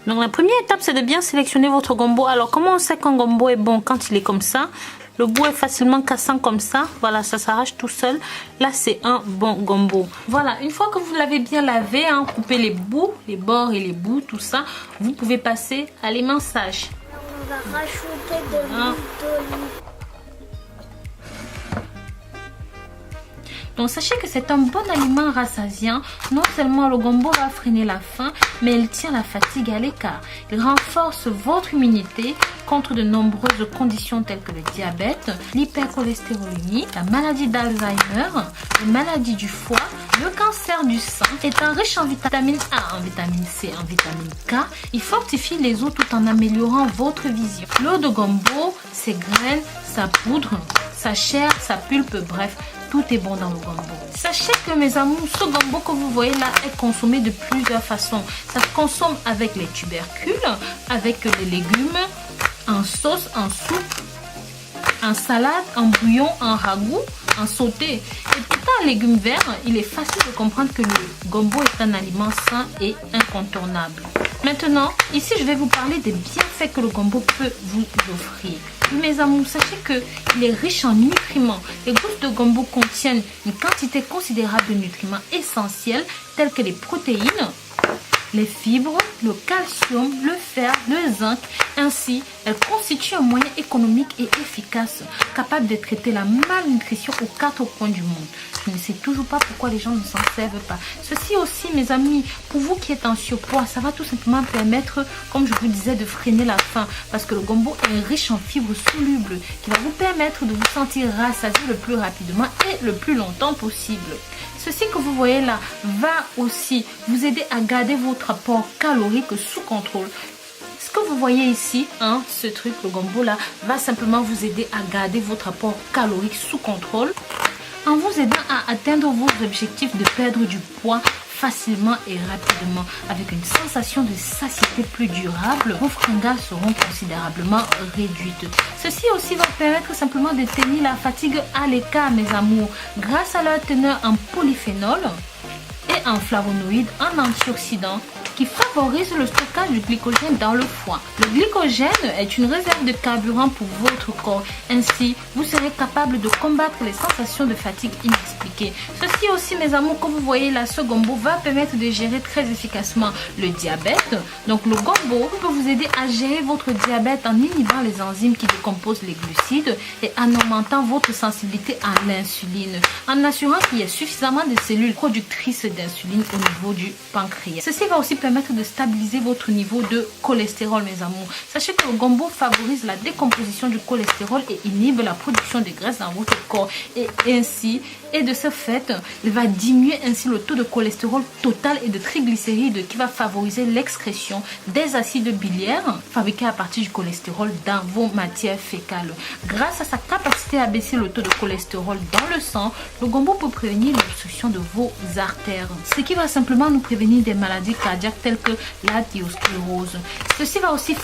Donc la première étape, c'est de bien sélectionner votre gombo. Alors comment on sait qu'un gombo est bon? Quand il est comme ça, le bout est facilement cassant comme ça. Voilà, ça s'arrache tout seul. Là, c'est un bon gombo. Voilà, une fois que vous l'avez bien lavé, hein, coupez les bouts, les bords et les bouts, tout ça, vous pouvez passer à l'éminçage. On va rajouter de l'huile d'olive. Donc sachez que c'est un bon aliment rassasiant. Non seulement le gombo va freiner la faim, mais il tient la fatigue à l'écart. Il renforce votre immunité contre de nombreuses conditions telles que le diabète, l'hypercholestérolémie, la maladie d'Alzheimer, les maladies du foie, le cancer du sein. Étant riche en vitamine A, en vitamine C, en vitamine K, il fortifie les os tout en améliorant votre vision. L'eau de gombo, ses graines, sa poudre, sa chair, sa pulpe, bref, tout est bon dans le gombo. Sachez que mes amours, ce gombo que vous voyez là est consommé de plusieurs façons. Ça se consomme avec les tubercules, avec les légumes, en sauce, en soupe, en salade, en bouillon, en ragoût, en sauté. Et pourtant, en légumes verts, il est facile de comprendre que le gombo est un aliment sain et incontournable. Maintenant, ici, je vais vous parler des bienfaits que le gombo peut vous offrir. Mes amours, sachez qu'il est riche en nutriments. Les gousses de gombo contiennent une quantité considérable de nutriments essentiels tels que les protéines, les fibres, le calcium, le fer, le zinc. Ainsi, elle constitue un moyen économique et efficace capable de traiter la malnutrition aux 4 coins du monde. Je ne sais toujours pas pourquoi les gens ne s'en servent pas. Ceci aussi, mes amis, pour vous qui êtes en surpoids, ça va tout simplement permettre, comme je vous disais, de freiner la faim. Parce que le gombo est riche en fibres solubles qui va vous permettre de vous sentir rassasié le plus rapidement et le plus longtemps possible. Ceci que vous voyez là va aussi vous aider à garder votre apport calorique sous contrôle. Ce que vous voyez ici, hein, ce truc, le gombo là, va simplement vous aider à garder votre apport calorique sous contrôle en vous aidant à atteindre vos objectifs de perdre du poids facilement et rapidement avec une sensation de satiété plus durable. Vos fringales seront considérablement réduites. Ceci aussi va permettre simplement de tenir la fatigue à l'écart, mes amours, grâce à leur teneur en polyphénol et en flavonoïdes, en antioxydants qui favorise le stockage du glycogène dans le foie. Le glycogène est une réserve de carburant pour votre corps. Ainsi, vous serez capable de combattre les sensations de fatigue inexpliquées. Ceci aussi, mes amours, que vous voyez là, ce gombo va permettre de gérer très efficacement le diabète. Donc, le gombo peut vous aider à gérer votre diabète en inhibant les enzymes qui décomposent les glucides et en augmentant votre sensibilité à l'insuline, en assurant qu'il y ait suffisamment de cellules productrices d'insuline au niveau du pancréas. Ceci va aussi permettre de stabiliser votre niveau de cholestérol, mes amours. Sachez que le gombo favorise la décomposition du cholestérol et inhibe la production de graisse dans votre corps. Et de ce fait, il va diminuer ainsi le taux de cholestérol total et de triglycérides qui va favoriser l'excrétion des acides biliaires fabriqués à partir du cholestérol dans vos matières fécales. Grâce à sa capacité à baisser le taux de cholestérol dans le sang, le gombo peut prévenir l'obstruction de vos artères, ce qui va simplement nous prévenir des maladies cardiaques telles que l'artériosclérose. Ceci va aussi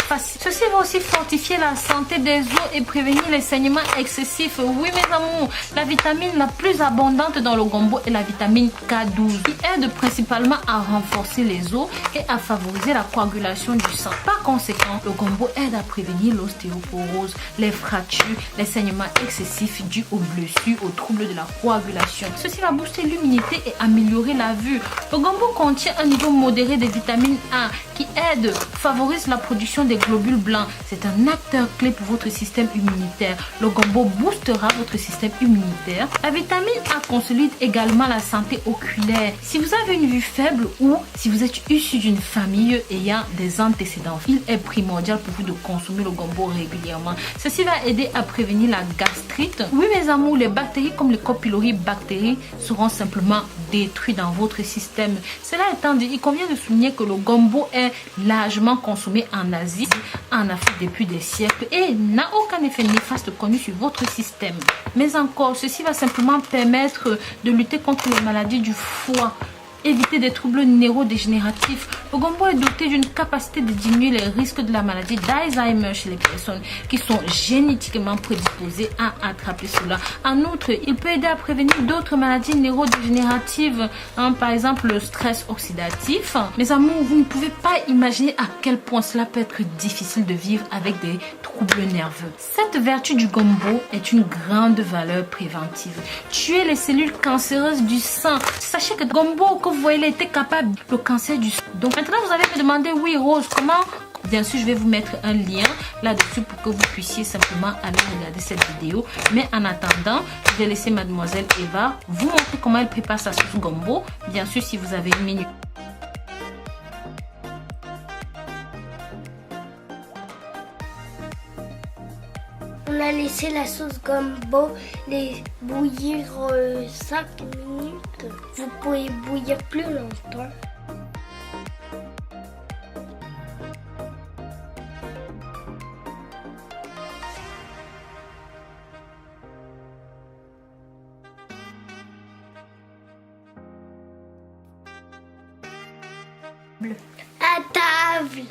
fortifier la santé des os et prévenir les saignements excessifs. Oui, mes amours, la vitamine la plus abondante dans le gombo est la vitamine K12 qui aide principalement à renforcer les os et à favoriser la coagulation du sang. Par conséquent, le gombo aide à prévenir l'ostéoporose, les fractures, les saignements excessifs dus aux blessures, aux troubles de la coagulation. Ceci va booster l'immunité et améliorer la vue. Le gombo contient un niveau modéré de vitamine A qui favorise la production des globules blancs. C'est un acteur clé pour votre système immunitaire. Le gombo boostera votre système immunitaire. La vitamine A consolide également la santé oculaire. Si vous avez une vue faible ou si vous êtes issu d'une famille ayant des antécédents, il est primordial pour vous de consommer le gombo régulièrement. Ceci va aider à prévenir la gastrite. Oui, mes amours, les bactéries comme les Cold pylori bactéries seront simplement détruites dans votre système. Cela étant dit, il convient de souligner que le gombo est largement consommé en Asie, en Afrique depuis des siècles et n'a aucun effet néfaste connu sur votre système. Mais encore, ceci va simplement permettre de lutter contre les maladies du foie, éviter des troubles neurodégénératifs, Le gombo est doté d'une capacité de diminuer les risques de la maladie d'Alzheimer chez les personnes qui sont génétiquement prédisposées à attraper cela. En outre, il peut aider à prévenir d'autres maladies neurodégénératives, par exemple le stress oxydatif. Mes amours, vous ne pouvez pas imaginer à quel point cela peut être difficile de vivre avec des troubles nerveux. Cette vertu du gombo est une grande valeur préventive. Tuer les cellules cancéreuses du sang. Sachez que le gombo que vous voyez, il était capable le cancer du sang. Donc maintenant, vous allez me demander, oui Rose, comment? Bien sûr, je vais vous mettre un lien là-dessus pour que vous puissiez simplement aller regarder cette vidéo. Mais en attendant, je vais laisser mademoiselle Eva vous montrer comment elle prépare sa sauce gombo. Bien sûr, si vous avez une minute. On a laissé la sauce gombo bouillir 5 minutes. Vous pouvez bouillir plus longtemps. À table.